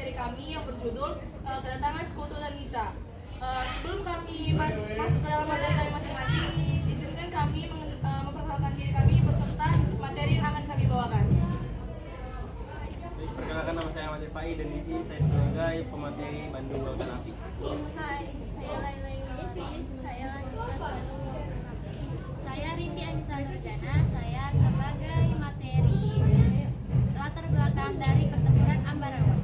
materi kami yang berjudul kedatangan sekutu dan mitra. Sebelum kami masuk ke dalam materi kami masing-masing, izinkan kami memperkenalkan diri kami beserta materi yang akan kami bawakan. Perkenalkan, nama saya Ahmad Irfai dan di sini saya sebagai pemateri Bandung Lautan Api. Hai, saya Laila Yulari, saya lanjutan Bandung Lautan Api. Saya Rindi Anissa Nurjana, saya sebagai materi latar belakang dari pertempuran Ambarawa.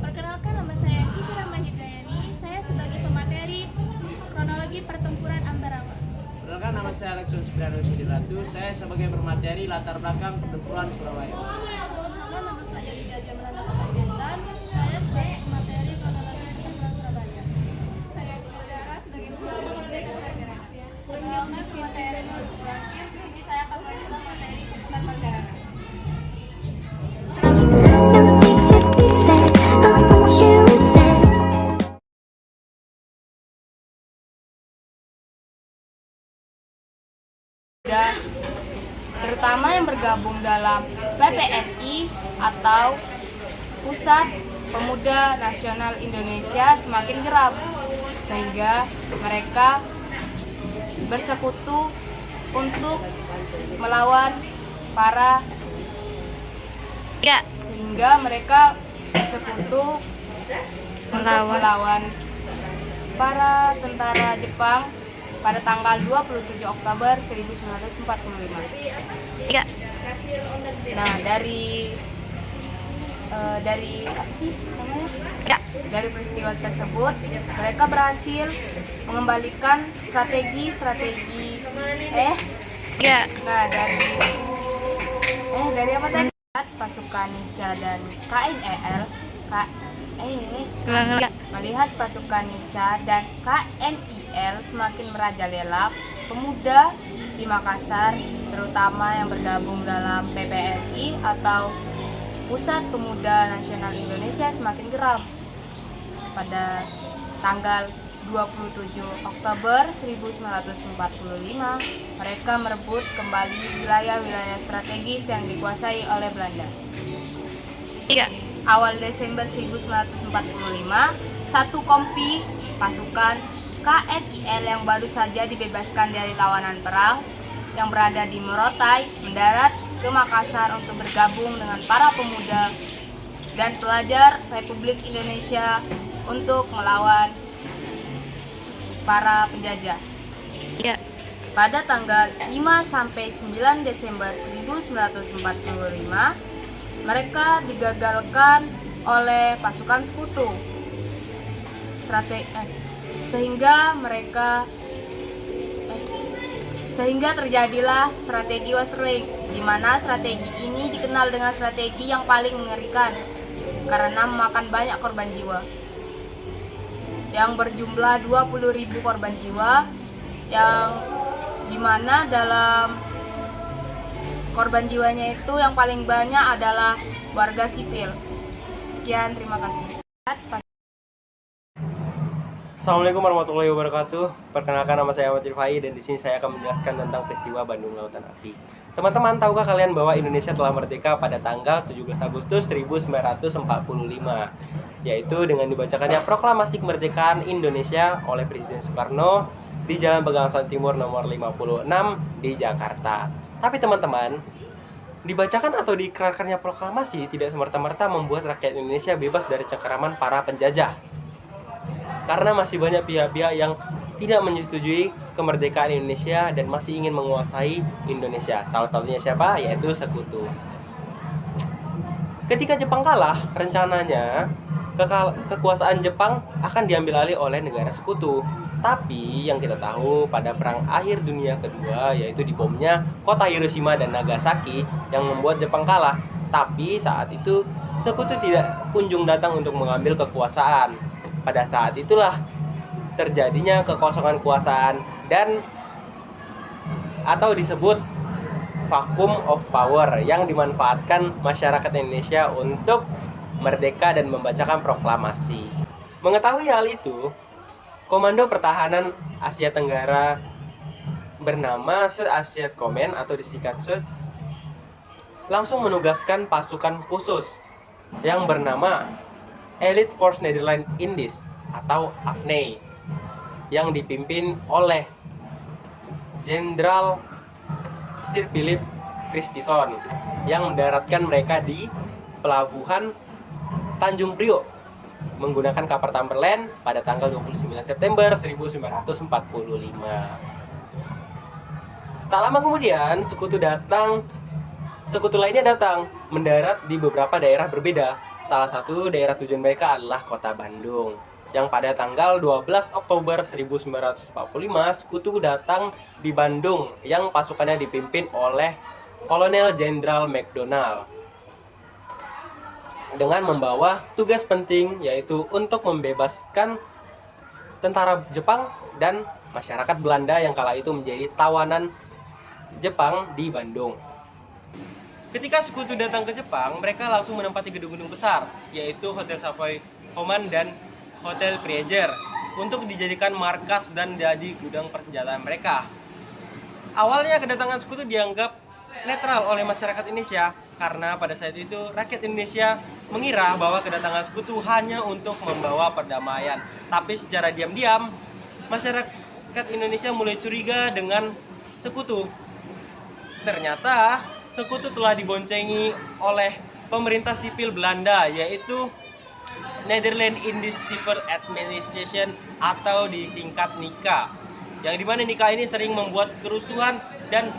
Perkenalkan, nama saya Siti Rahma Hidayani, saya sebagai pemateri kronologi pertempuran Ambarawa. Perkenalkan, nama saya Alexon Supriano Sudiratu, saya sebagai pemateri latar belakang pertempuran Surabaya. Perkenalkan, nama saya Lidia Jamrana Panjaitan, saya sebagai pemateri kronologi pertempuran Surabaya. Saya Tina Zara sebagai pemateri pergerakan. Perkenalkan, nama saya Reni Suprangkir. Di sini saya akan melanjutkan materi pembukaan pergerakan. Everything's to be fair. I want you instead. Terutama yang bergabung dalam PPNI atau Pusat Pemuda Nasional Indonesia semakin geram, sehingga mereka bersekutu untuk melawan melawan para tentara Jepang pada tanggal 27 Oktober 1945. Nah, dari apa sih namanya? Dari peristiwa tersebut, mereka berhasil mengembalikan strategi dari apa tadi? Pasukan Nica dan KNEL melihat pasukan Nica dan KNIL semakin merajalela, pemuda di Makassar, terutama yang bergabung dalam PPNI atau Pusat Pemuda Nasional Indonesia semakin geram. Pada tanggal 27 Oktober 1945, mereka merebut kembali wilayah-wilayah strategis yang dikuasai oleh Belanda. Awal Desember 1945, satu kompi pasukan KNIL yang baru saja dibebaskan dari tawanan perang yang berada di Morotai mendarat ke Makassar untuk bergabung dengan para pemuda dan pelajar Republik Indonesia untuk melawan para penjajah. Pada tanggal 5-9 Desember 1945, mereka digagalkan oleh pasukan sekutu. Sehingga terjadilah strategi Westerling, di mana strategi ini dikenal dengan strategi yang paling mengerikan karena memakan banyak korban jiwa, yang berjumlah 20.000 korban jiwa, yang dimana dalam korban jiwanya itu yang paling banyak adalah warga sipil. Sekian, terima kasih. Assalamualaikum warahmatullahi wabarakatuh. Perkenalkan, nama saya Ahmad Irfai dan di sini saya akan menjelaskan tentang peristiwa Bandung Lautan Api. Teman-teman, tahukah kalian bahwa Indonesia telah merdeka pada tanggal 17 Agustus 1945, yaitu dengan dibacakannya Proklamasi Kemerdekaan Indonesia oleh Presiden Soekarno di Jalan Pegangsaan Timur nomor 56 di Jakarta. Tapi teman-teman, dibacakan atau diikrarkannya proklamasi tidak semerta-merta membuat rakyat Indonesia bebas dari cengkeraman para penjajah. Karena masih banyak pihak-pihak yang tidak menyetujui kemerdekaan Indonesia dan masih ingin menguasai Indonesia. Salah satunya siapa? Yaitu sekutu. Ketika Jepang kalah, rencananya kekuasaan Jepang akan diambil alih oleh negara sekutu. Tapi yang kita tahu, pada perang akhir dunia kedua, yaitu dibomnya kota Hiroshima dan Nagasaki yang membuat Jepang kalah. Tapi saat itu sekutu tidak kunjung datang untuk mengambil kekuasaan. Pada saat itulah terjadinya kekosongan kekuasaan dan atau disebut vacuum of power yang dimanfaatkan masyarakat Indonesia untuk merdeka dan membacakan proklamasi. Mengetahui hal itu, Komando Pertahanan Asia Tenggara bernama South Asia Command atau disingkat SUD langsung menugaskan pasukan khusus yang bernama Elite Force Nederland Indies atau AFNI yang dipimpin oleh Jenderal Sir Philip Christison yang mendaratkan mereka di pelabuhan Tanjung Priok menggunakan kapal Tamberland pada tanggal 29 September 1945. Tak lama kemudian sekutu lainnya datang mendarat di beberapa daerah berbeda. Salah satu daerah tujuan mereka adalah kota Bandung, yang pada tanggal 12 Oktober 1945 sekutu datang di Bandung yang pasukannya dipimpin oleh Kolonel Jenderal MacDonald dengan membawa tugas penting, yaitu untuk membebaskan tentara Jepang dan masyarakat Belanda yang kala itu menjadi tawanan Jepang di Bandung. Ketika sekutu datang ke Jepang, mereka langsung menempati gedung-gedung besar, yaitu Hotel Savoy Homan dan Hotel Prager, untuk dijadikan markas dan jadi gudang persenjataan mereka. Awalnya kedatangan sekutu dianggap netral oleh masyarakat Indonesia karena pada saat itu rakyat Indonesia mengira bahwa kedatangan sekutu hanya untuk membawa perdamaian. Tapi secara diam-diam masyarakat Indonesia mulai curiga dengan sekutu. Ternyata sekutu telah diboncengi oleh pemerintah sipil Belanda, yaitu Netherlands Indies Civil Administration atau disingkat NICA, yang dimana NICA ini sering membuat kerusuhan dan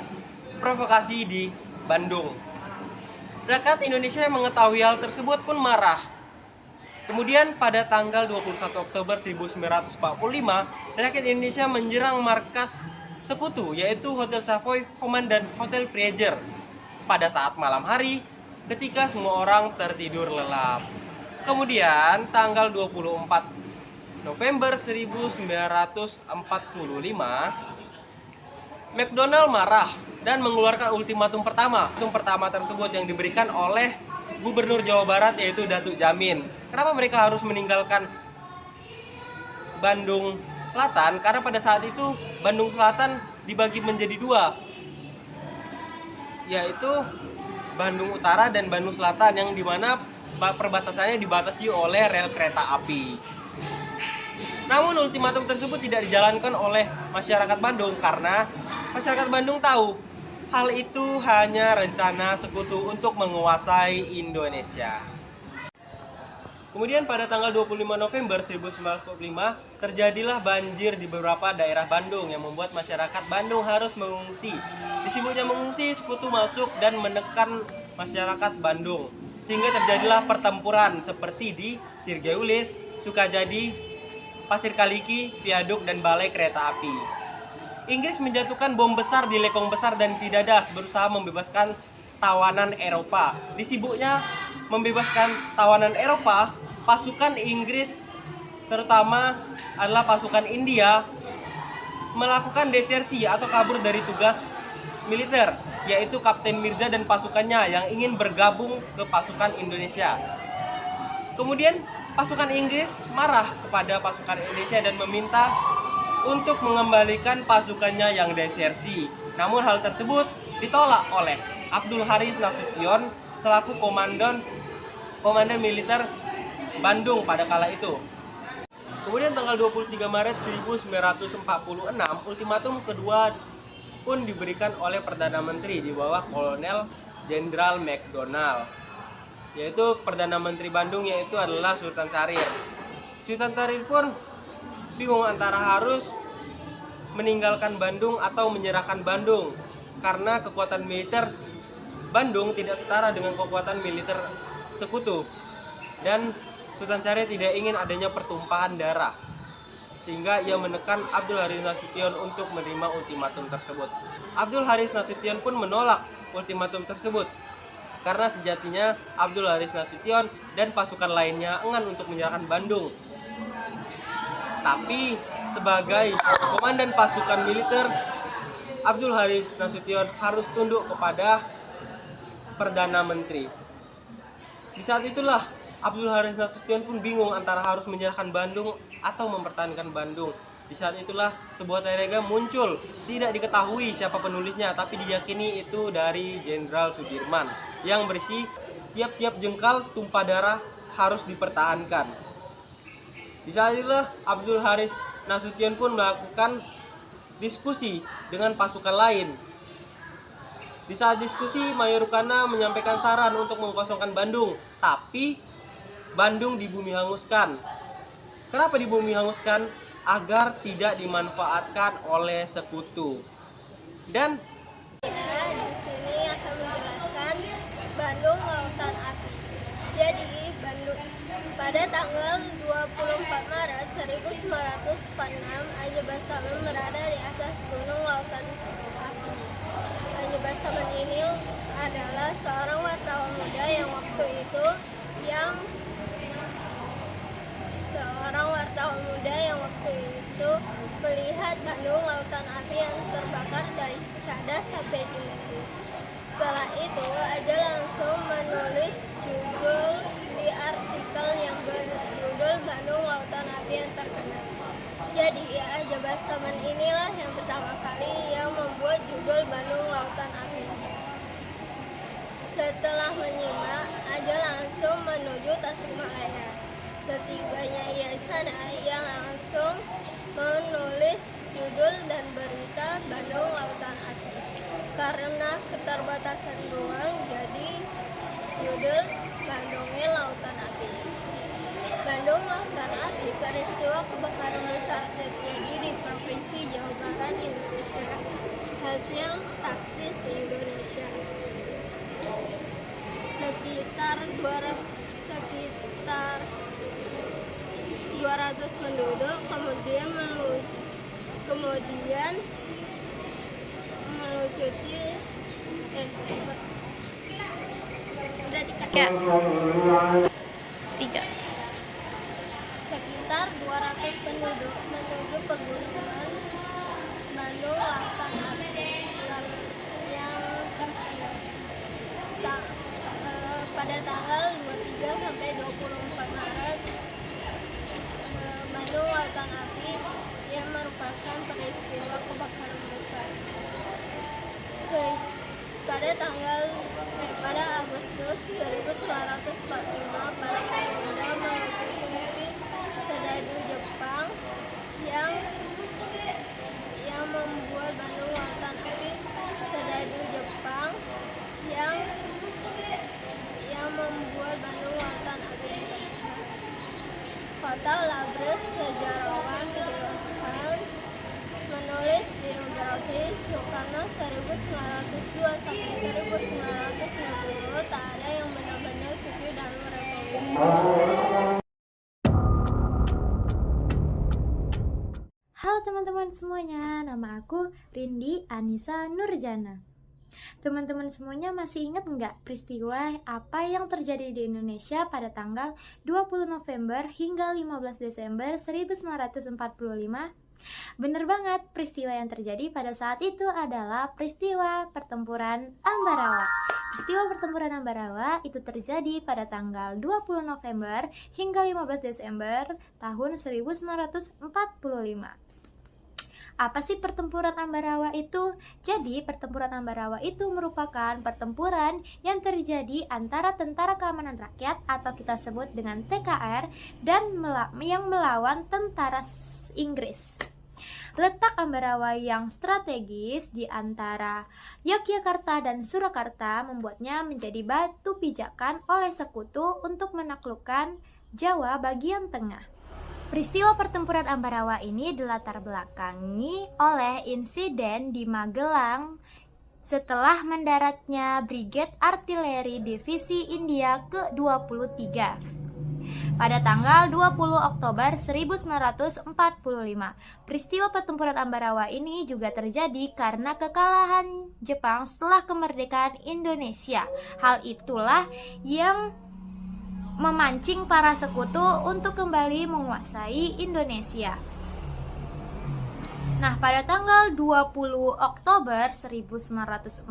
provokasi di Bandung. Rakyat Indonesia yang mengetahui hal tersebut pun marah. Kemudian pada tanggal 21 Oktober 1945, rakyat Indonesia menyerang markas sekutu, yaitu Hotel Savoy Homan dan Hotel Prager pada saat malam hari ketika semua orang tertidur lelap. Kemudian tanggal 24 November 1945, MacDonald marah dan mengeluarkan ultimatum pertama. Ultimatum pertama tersebut yang diberikan oleh Gubernur Jawa Barat, yaitu Datuk Jamin. Kenapa mereka harus meninggalkan Bandung Selatan? Karena pada saat itu Bandung Selatan dibagi menjadi dua, yaitu Bandung Utara dan Bandung Selatan, yang dimana perbatasannya dibatasi oleh rel kereta api. Namun ultimatum tersebut tidak dijalankan oleh masyarakat Bandung karena masyarakat Bandung tahu hal itu hanya rencana sekutu untuk menguasai Indonesia. Kemudian pada tanggal 25 November 1945 terjadilah banjir di beberapa daerah Bandung yang membuat masyarakat Bandung harus mengungsi. Disebutnya mengungsi, sekutu masuk dan menekan masyarakat Bandung, sehingga terjadilah pertempuran seperti di Cirgeulis, Sukajadi, Pasir Kaliki, Viaduk, dan Balai Kereta Api. Inggris menjatuhkan bom besar di Lekong Besar dan Cidadas, berusaha membebaskan tawanan Eropa. Disibuknya membebaskan tawanan Eropa, pasukan Inggris, terutama adalah pasukan India, melakukan desersi atau kabur dari tugas militer, yaitu Kapten Mirza dan pasukannya yang ingin bergabung ke pasukan Indonesia. Kemudian pasukan Inggris marah kepada pasukan Indonesia dan meminta untuk mengembalikan pasukannya yang desersi. Namun hal tersebut ditolak oleh Abdul Haris Nasution selaku komandan militer Bandung pada kala itu. Kemudian tanggal 23 Maret 1946, ultimatum kedua pun diberikan oleh Perdana Menteri di bawah Kolonel Jenderal MacDonald, yaitu Perdana Menteri Bandung, yaitu adalah Sultan Syahrir. Sultan Syahrir pun bingung antara harus meninggalkan Bandung atau menyerahkan Bandung, karena kekuatan militer Bandung tidak setara dengan kekuatan militer sekutu, dan Sultan Syahrir tidak ingin adanya pertumpahan darah, sehingga ia menekan Abdul Haris Nasution untuk menerima ultimatum tersebut. Abdul Haris Nasution pun menolak ultimatum tersebut karena sejatinya Abdul Haris Nasution dan pasukan lainnya enggan untuk menyerahkan Bandung. Tapi sebagai komandan pasukan militer, Abdul Haris Nasution harus tunduk kepada Perdana Menteri. Di saat itulah Abdul Haris Nasution pun bingung antara harus menyerahkan Bandung atau mempertahankan Bandung. Di saat itulah sebuah telegram muncul, tidak diketahui siapa penulisnya, tapi diyakini itu dari Jenderal Sudirman, yang berisi tiap-tiap jengkal tumpah darah harus dipertahankan. Di saat itulah Abdul Haris Nasution pun melakukan diskusi dengan pasukan lain. Di saat diskusi, Mayurukana menyampaikan saran untuk mengkosongkan Bandung, tapi Bandung dibumi hanguskan. Kenapa dibumi hanguskan? Agar tidak dimanfaatkan oleh sekutu. Dan Nah, di sini akan menjelaskan Bandung Lautan Api. Jadi, Bandung pada tanggal 24 Maret 1946, Aja Bastaman berada di atas Gunung Lautan Api. Aja Bastaman ini adalah seorang wartawan muda yang waktu itu melihat Bandung Lautan Api yang terbakar dari cadas sampai Jumati. Setelah itu, Aja langsung menulis judul di artikel yang berjudul Bandung Lautan Api yang terkenal. Jadi, Aja Bastaman inilah yang pertama kali yang membuat judul Bandung Lautan Api. Setelah menyimak, Aja langsung menuju Tasikmalaya. Setibanya ia di sana, ia langsung menulis judul dan berita Bandung Lautan Api. Karena keterbatasan ruang, jadi judul Bandungnya Lautan Api. Bandung Lautan Api, peristiwa kebakaran besar terjadi di Provinsi Jawa Barat, Indonesia. Hasil taktis Indonesia. Sekitar 200 penduduk kemudian melucuti sekitar 200 penduduk menuju pegunungan Bandung Lautan Api yang terkenal pada tanggal 23 sampai 24 Maret. Bandung Lautan Api yang merupakan peristiwa kebakaran besar. Pada Agustus 1945, para pemuda mengikuti Sedadu Jepang yang membuat Bandung Lautan Api. Sedadu Jepang yang membuat Bandung Lautan Api. Kota Labres, sejarawan Dewan menulis biografi Soekarno 1902 sampai 1960, tak ada yang benar-benar suci dalam revolusi. Halo teman-teman semuanya, nama aku Rindi Anissa Nurjana. Teman-teman semuanya masih ingat nggak peristiwa apa yang terjadi di Indonesia pada tanggal 20 November hingga 15 Desember 1945? Bener banget, peristiwa yang terjadi pada saat itu adalah peristiwa pertempuran Ambarawa. Peristiwa pertempuran Ambarawa itu terjadi pada tanggal 20 November hingga 15 Desember tahun 1945. Apa sih pertempuran Ambarawa itu? Jadi, pertempuran Ambarawa itu merupakan pertempuran yang terjadi antara Tentara Keamanan Rakyat atau kita sebut dengan TKR dan yang melawan tentara Inggris. Letak Ambarawa yang strategis di antara Yogyakarta dan Surakarta membuatnya menjadi batu pijakan oleh sekutu untuk menaklukkan Jawa bagian tengah. Peristiwa pertempuran Ambarawa ini dilatar belakangi oleh insiden di Magelang setelah mendaratnya Brigade Artileri Divisi India ke-23 pada tanggal 20 Oktober 1945. Peristiwa pertempuran Ambarawa ini juga terjadi karena kekalahan Jepang setelah kemerdekaan Indonesia. Hal itulah yang memancing para sekutu untuk kembali menguasai Indonesia. Nah, pada tanggal 20 Oktober 1945,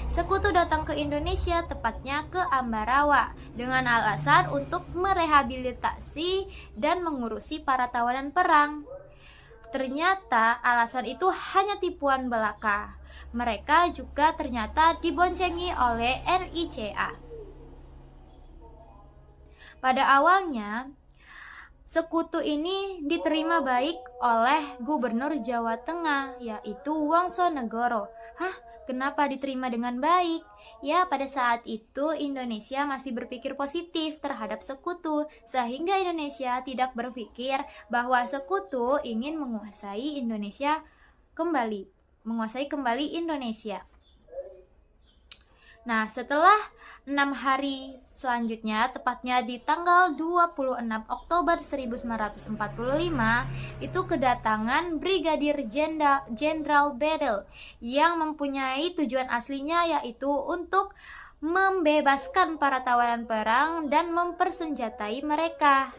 sekutu datang ke Indonesia, tepatnya ke Ambarawa, dengan alasan untuk merehabilitasi dan mengurusi para tawanan perang. Ternyata alasan itu hanya tipuan belaka. Mereka juga ternyata diboncengi oleh RICA. Pada awalnya, sekutu ini diterima baik oleh Gubernur Jawa Tengah, yaitu Wongsonegoro. Hah, kenapa diterima dengan baik? Ya, pada saat itu Indonesia masih berpikir positif terhadap sekutu, sehingga Indonesia tidak berpikir bahwa sekutu ingin menguasai kembali Indonesia. Nah, setelah 6 hari selanjutnya, tepatnya di tanggal 26 Oktober 1945, itu kedatangan Brigadir Jenderal Bedel yang mempunyai tujuan aslinya yaitu untuk membebaskan para tawanan perang dan mempersenjatai mereka.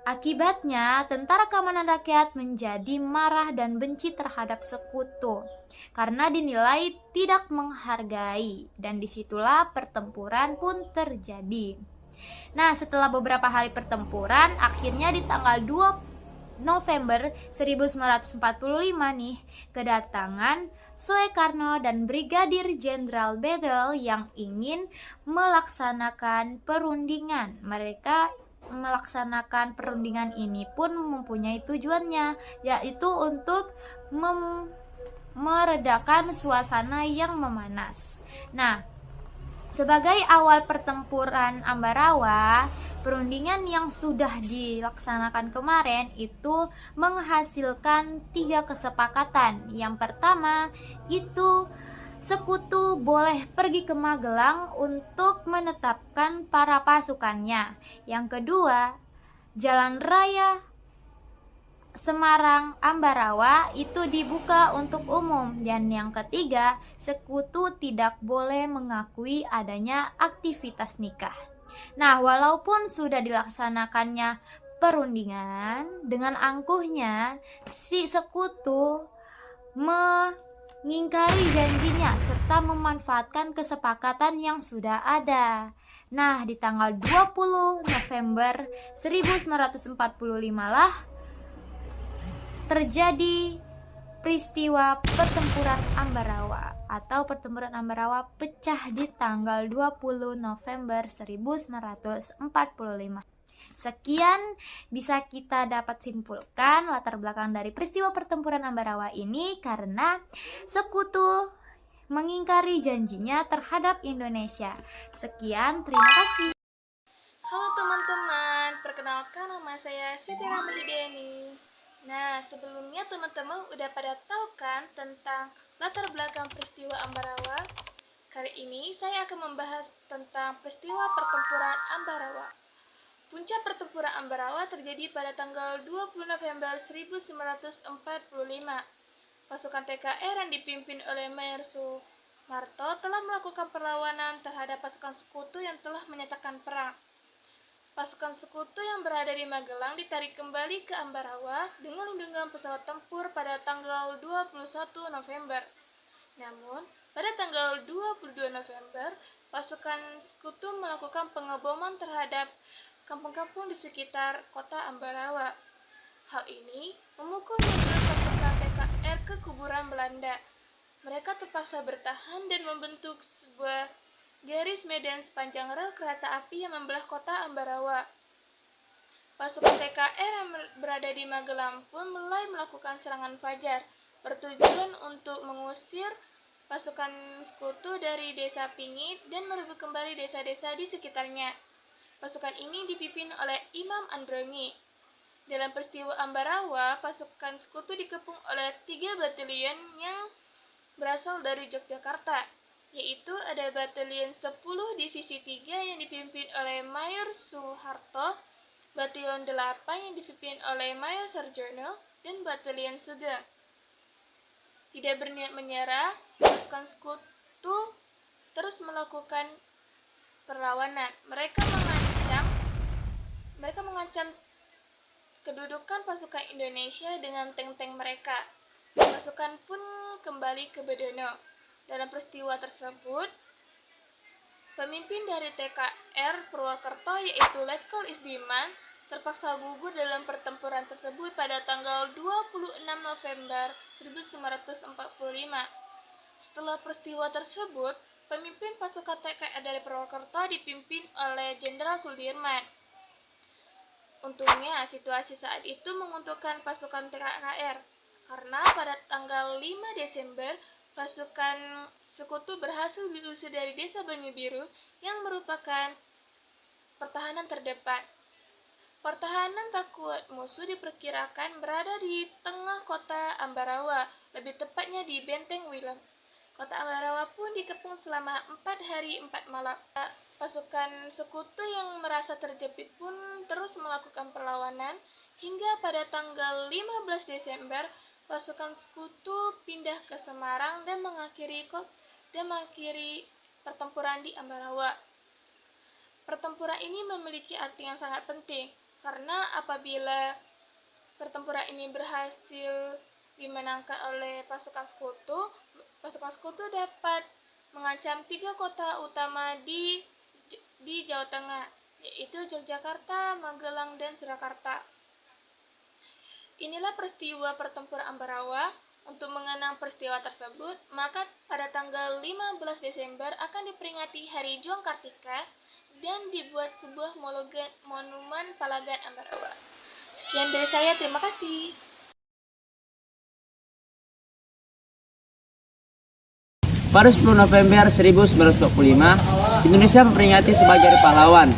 Akibatnya, Tentara Keamanan Rakyat menjadi marah dan benci terhadap sekutu karena dinilai tidak menghargai, dan disitulah pertempuran pun terjadi. Nah, setelah beberapa hari pertempuran, akhirnya di tanggal 2 November 1945 nih, kedatangan Soekarno dan Brigadir Jenderal Bedel yang ingin melaksanakan perundingan. Mereka melaksanakan perundingan ini pun mempunyai tujuannya, yaitu untuk meredakan suasana yang memanas. Nah, sebagai awal pertempuran Ambarawa, perundingan yang sudah dilaksanakan kemarin itu menghasilkan 3 kesepakatan. Yang pertama itu sekutu boleh pergi ke Magelang untuk menetapkan para pasukannya. Yang kedua, jalan raya Semarang Ambarawa itu dibuka untuk umum. Dan yang ketiga, sekutu tidak boleh mengakui adanya aktivitas nikah. Nah, walaupun sudah dilaksanakannya perundingan, dengan angkuhnya si sekutu mengingkari janjinya serta memanfaatkan kesepakatan yang sudah ada. Nah, di tanggal 20 November 1945 lah terjadi peristiwa pertempuran Ambarawa, atau pertempuran Ambarawa pecah di tanggal 20 November 1945. Sekian bisa kita dapat simpulkan latar belakang dari peristiwa pertempuran Ambarawa ini, karena sekutu mengingkari janjinya terhadap Indonesia. Sekian, terima kasih. Halo teman-teman, perkenalkan nama saya Siti Ramli. Nah, sebelumnya teman-teman udah pada tahu kan tentang latar belakang peristiwa Ambarawa? Kali ini saya akan membahas tentang peristiwa pertempuran Ambarawa. Puncak pertempuran Ambarawa terjadi pada tanggal 20 November 1945. Pasukan TKR yang dipimpin oleh Mayor Soeharto telah melakukan perlawanan terhadap pasukan sekutu yang telah menyatakan perang. Pasukan sekutu yang berada di Magelang ditarik kembali ke Ambarawa dengan lindungan pesawat tempur pada tanggal 21 November. Namun, pada tanggal 22 November, pasukan sekutu melakukan pengeboman terhadap kampung-kampung di sekitar kota Ambarawa. Hal ini memukul mundur pasukan TKR ke kuburan Belanda. Mereka terpaksa bertahan dan membentuk sebuah garis medan sepanjang rel kereta api yang membelah kota Ambarawa. Pasukan TKR yang berada di Magelang pun mulai melakukan serangan fajar, bertujuan untuk mengusir pasukan sekutu dari desa Pingit dan merebut kembali desa-desa di sekitarnya. Pasukan ini dipimpin oleh Imam Androngi. Dalam peristiwa Ambarawa, pasukan sekutu dikepung oleh 3 batalion yang berasal dari Yogyakarta, yaitu ada Batalion 10 Divisi 3 yang dipimpin oleh Mayor Soeharto, Batalion 8 yang dipimpin oleh Mayor Sarjono, dan Batalion Sugeng. Tidak berniat menyerah, pasukan sekutu terus melakukan perlawanan. Mereka mengancam kedudukan pasukan Indonesia dengan tank-tank mereka. Pasukan pun kembali ke Bedono. Dalam peristiwa tersebut, pemimpin dari TKR Purwokerto yaitu Letkol Isdiman terpaksa gugur dalam pertempuran tersebut pada tanggal 26 November 1945. Setelah peristiwa tersebut, pemimpin pasukan TKR dari Purwokerto dipimpin oleh Jenderal Sudirman. Untungnya situasi saat itu menguntungkan pasukan PKKR karena pada tanggal 5 Desember pasukan sekutu berhasil diusir dari desa Banyu Biru yang merupakan pertahanan terdepan. Pertahanan terkuat musuh diperkirakan berada di tengah kota Ambarawa, lebih tepatnya di Benteng Willem. Kota Ambarawa pun dikepung selama 4 hari 4 malam. Pasukan sekutu yang merasa terjepit pun terus melakukan perlawanan hingga pada tanggal 15 Desember pasukan sekutu pindah ke Semarang dan mengakhiri pertempuran di Ambarawa. Pertempuran ini memiliki arti yang sangat penting karena apabila pertempuran ini berhasil dimenangkan oleh pasukan sekutu dapat mengancam 3 kota utama di Jawa Tengah, yaitu Yogyakarta, Magelang, dan Surakarta. Inilah peristiwa pertempuran Ambarawa. Untuk mengenang peristiwa tersebut, maka pada tanggal 15 Desember akan diperingati Hari Juang Kartika dan dibuat sebuah monumen Palagan Ambarawa. Sekian dari saya, terima kasih. Pada 10 November 1945, Indonesia memperingati sebagai Hari Pahlawan,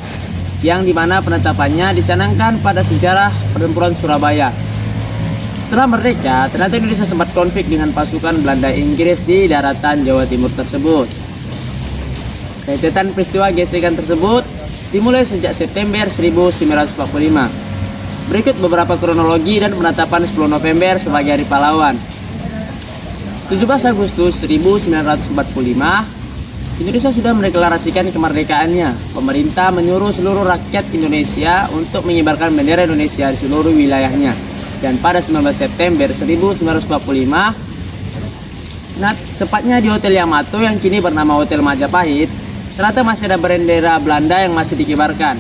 yang dimana penetapannya dicanangkan pada sejarah pertempuran Surabaya. Setelah merdeka, ternyata Indonesia sempat konflik dengan pasukan Belanda Inggris di daratan Jawa Timur tersebut. Rentetan peristiwa gesekan tersebut dimulai sejak September 1945. Berikut beberapa kronologi dan penetapan 10 November sebagai Hari Pahlawan. 17 Agustus 1945, Indonesia sudah mendeklarasikan kemerdekaannya. Pemerintah menyuruh seluruh rakyat Indonesia untuk mengibarkan bendera Indonesia di seluruh wilayahnya. Dan pada 19 September 1945, tepatnya di Hotel Yamato yang kini bernama Hotel Majapahit, ternyata masih ada bendera Belanda yang masih dikibarkan.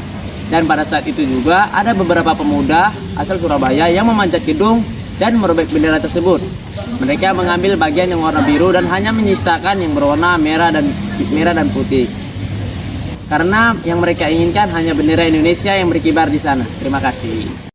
Dan pada saat itu juga ada beberapa pemuda asal Surabaya yang memanjat gedung dan merobek bendera tersebut. Mereka mengambil bagian yang warna biru dan hanya menyisakan yang berwarna merah dan putih. Karena yang mereka inginkan hanya bendera Indonesia yang berkibar di sana. Terima kasih.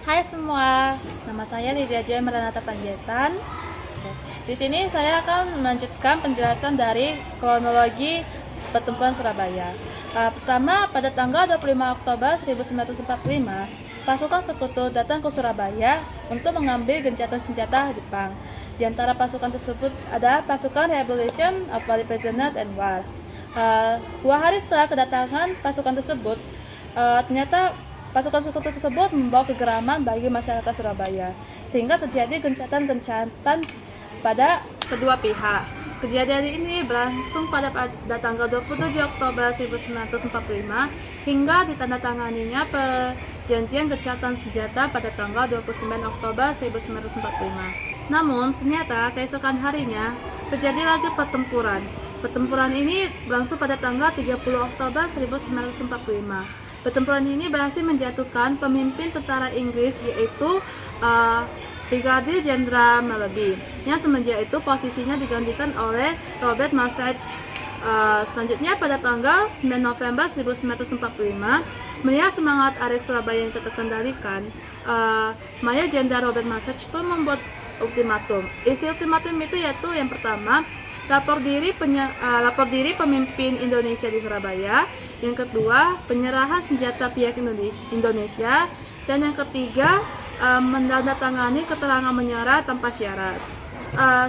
Hai semua, nama saya Lydia Joy Meranata Panjaitan. Di sini saya akan melanjutkan penjelasan dari kronologi pertempuran Surabaya. Pertama, pada tanggal 25 Oktober 1945, pasukan sekutu datang ke Surabaya untuk mengambil gencatan senjata Jepang. Di antara pasukan tersebut ada pasukan Revolution of Prisoners and War. 2 hari setelah kedatangan pasukan tersebut, ternyata pasukan sekutu tersebut membawa kegeraman bagi masyarakat Surabaya, sehingga terjadi gencatan-gencatan pada kedua pihak. Kejadian ini berlangsung pada tanggal 27 Oktober 1945 hingga ditandatanganinya perjanjian gencatan senjata pada tanggal 29 Oktober 1945. Namun, ternyata keesokan harinya terjadi lagi pertempuran. Pertempuran ini berlangsung pada tanggal 30 Oktober 1945. Pertempuran ini berhasil menjatuhkan pemimpin tentara Inggris, yaitu Brigadier Jenderal Malloby, yang semenjak itu posisinya digantikan oleh Robert Masach. Selanjutnya pada tanggal 9 November 1945, melihat semangat Arek Surabaya yang terkendalikan, Mayor Jenderal Robert Masach pun membuat ultimatum. Isi ultimatum itu yaitu yang pertama, lapor diri pemimpin Indonesia di Surabaya. Yang kedua, penyerahan senjata pihak Indonesia. Dan yang ketiga, menandatangani keterangan menyerah tanpa syarat.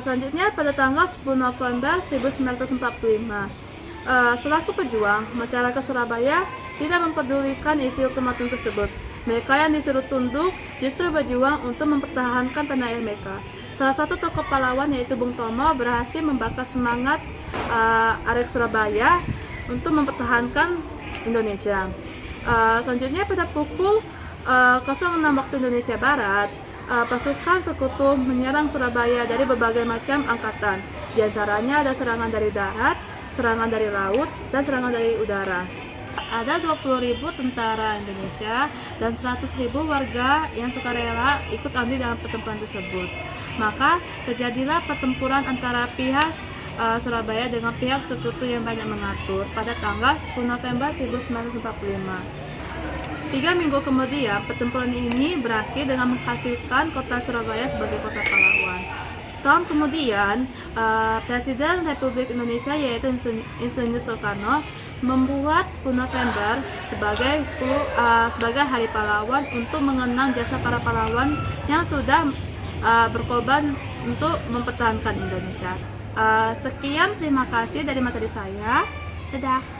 Selanjutnya pada tanggal 10 November 1945, selaku pejuang, masyarakat Surabaya tidak mempedulikan isi ultimatum tersebut. Mereka yang disuruh tunduk justru berjuang untuk mempertahankan tanah air mereka. Salah satu tokoh pahlawan yaitu Bung Tomo berhasil membakar semangat arek Surabaya untuk mempertahankan Indonesia. Selanjutnya pada pukul 06 waktu Indonesia Barat, pasukan sekutu menyerang Surabaya dari berbagai macam angkatan. Di antaranya ada serangan dari darat, serangan dari laut, dan serangan dari udara. Ada 20.000 tentara Indonesia dan 100.000 warga yang sukarela ikut andil dalam pertempuran tersebut. Maka terjadilah pertempuran antara pihak Surabaya dengan pihak sekutu yang banyak mengatur pada tanggal 10 November 1945. 3 minggu kemudian, pertempuran ini berakhir dengan menghasilkan kota Surabaya sebagai kota pahlawan. Setahun kemudian, Presiden Republik Indonesia yaitu Insinyur Soekarno membuat 10 November sebagai hari pahlawan untuk mengenang jasa para pahlawan yang sudah berkorban untuk mempertahankan Indonesia. Sekian, terima kasih dari materi saya. Dadah.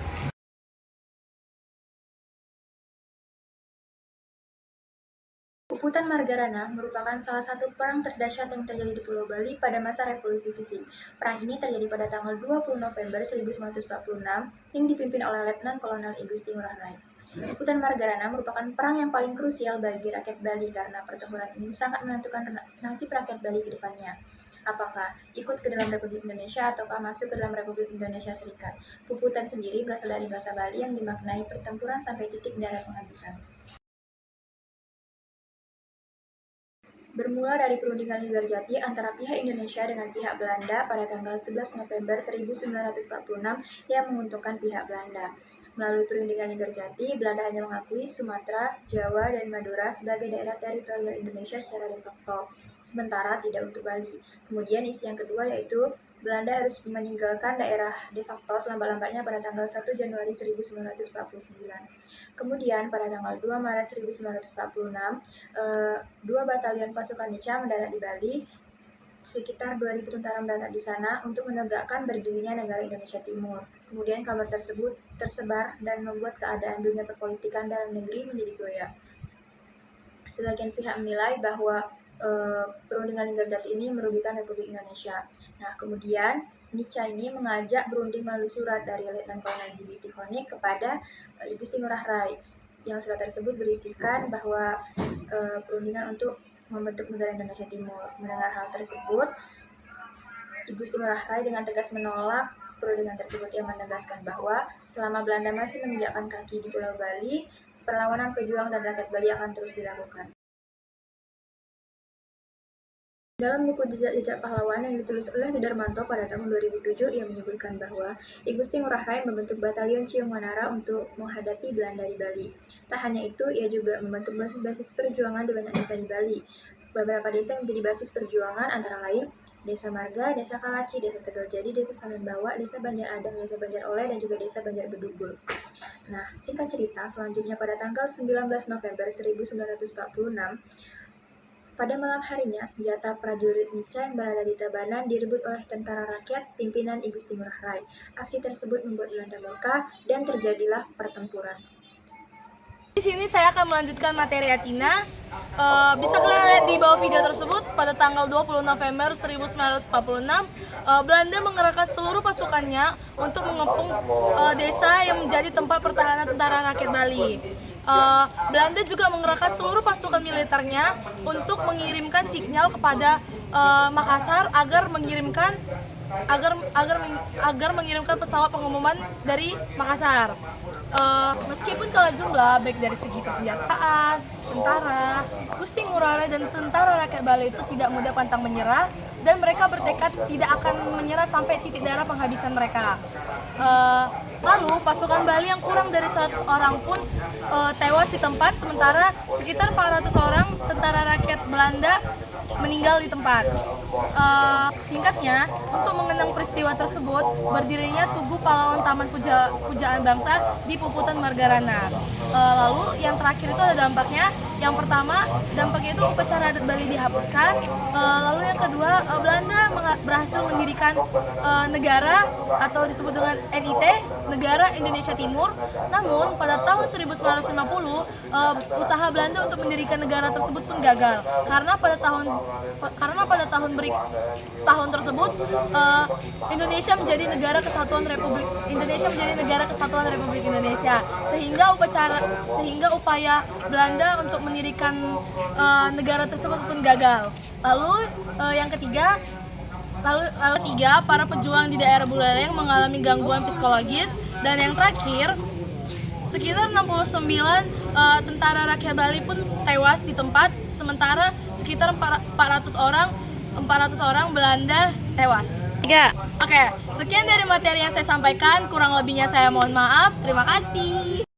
Puputan Margarana merupakan salah satu perang terdahsyat yang terjadi di Pulau Bali pada masa Revolusi Fisik. Perang ini terjadi pada tanggal 20 November 1946 yang dipimpin oleh Letnan Kolonel I Gusti Ngurah Rai. Puputan Margarana merupakan perang yang paling krusial bagi rakyat Bali karena pertempuran ini sangat menentukan nasib rakyat Bali ke depannya. Apakah ikut ke dalam Republik Indonesia ataukah masuk ke dalam Republik Indonesia Serikat. Puputan sendiri berasal dari bahasa Bali yang dimaknai pertempuran sampai titik darah penghabisan. Bermula dari perundingan Linggarjati antara pihak Indonesia dengan pihak Belanda pada tanggal 11 November 1946 yang menguntungkan pihak Belanda. Melalui perundingan Linggarjati, Belanda hanya mengakui Sumatera, Jawa, dan Madura sebagai daerah teritorial Indonesia secara de facto, sementara tidak untuk Bali. Kemudian isi yang kedua yaitu Belanda harus meninggalkan daerah de facto selambat-lambatnya pada tanggal 1 Januari 1949. Kemudian pada tanggal 2 Maret 1946, 2 batalion pasukan Nica mendarat di Bali. Sekitar 2.000 tentara mendarat di sana untuk menegakkan berdirinya negara Indonesia Timur. Kemudian kabar tersebut tersebar dan membuat keadaan dunia perpolitikan dalam negeri menjadi goyah. Sebagian pihak menilai bahwa perundingan Linggarjati ini merugikan Republik Indonesia. Nah, kemudian Nica ini mengajak berunding melalui surat dari Letnan Kolonel J.B. Tikhoney kepada I Gusti Ngurah Rai. Yang surat tersebut berisikan bahwa perundingan untuk membentuk negara Indonesia Timur. Mendengar hal tersebut, I Gusti Ngurah Rai dengan tegas menolak perundingan tersebut yang menegaskan bahwa selama Belanda masih menginjakkan kaki di Pulau Bali, perlawanan pejuang dan rakyat Bali akan terus dilakukan. Dalam buku Jejak Pahlawan yang ditulis oleh Sudarmanto pada tahun 2007, ia menyebutkan bahwa I Gusti Ngurah Rai membentuk batalion Ciung Manara untuk menghadapi Belanda di Bali. Tak hanya itu, ia juga membentuk basis-basis perjuangan di banyak desa di Bali. Beberapa desa yang menjadi basis perjuangan antara lain Desa Marga, Desa Kalaci, Desa Tegaljadi, Desa Salembawa, Desa Banjar Adang, Desa Banjar Oleh, dan juga Desa Banjar Bedugul. Nah, singkat cerita, selanjutnya pada tanggal 19 November 1946, pada malam harinya, senjata prajurit Nica yang berada di Tabanan direbut oleh tentara rakyat pimpinan I Gusti Ngurah Rai. Aksi tersebut membuat Belanda murka dan terjadilah pertempuran. Di sini saya akan melanjutkan materi Atina. Bisa kalian lihat di bawah video tersebut, pada tanggal 20 November 1946, Belanda mengerahkan seluruh pasukannya untuk mengepung desa yang menjadi tempat pertahanan tentara rakyat Bali. Belanda juga mengerahkan seluruh pasukan militernya untuk mengirimkan sinyal kepada Makassar agar mengirimkan pesawat pengumuman dari Makassar. Meskipun kalah jumlah baik dari segi persenjataan, tentara, Gusti Ngurah Rai dan tentara rakyat Bali itu tidak mudah pantang menyerah dan mereka bertekad tidak akan menyerah sampai titik darah penghabisan mereka. Lalu pasukan Bali yang kurang dari 100 orang pun tewas di tempat, sementara sekitar 400 orang tentara rakyat Belanda meninggal di tempat. Singkatnya, untuk mengenang peristiwa tersebut, berdirinya Tugu Pahlawan Taman Pujaan Bangsa di Puputan Margarana. Lalu yang terakhir itu ada dampaknya. Yang pertama, dampaknya itu upacara adat Bali dihapuskan. Lalu yang kedua, Belanda berhasil mendirikan negara atau disebut dengan NIT, Negara Indonesia Timur. Namun pada tahun 1950, usaha Belanda untuk mendirikan negara tersebut pun gagal karena pada tahun tersebut Indonesia menjadi negara kesatuan Republik Indonesia, sehingga upaya Belanda untuk mendirikan negara tersebut pun gagal. Lalu yang ketiga, para pejuang di daerah Buleleng mengalami gangguan psikologis. Dan yang terakhir, sekitar 69 tentara rakyat Bali pun tewas di tempat, sementara sekitar 400 orang Belanda tewas. Oke, sekian dari materi yang saya sampaikan, kurang lebihnya saya mohon maaf. Terima kasih.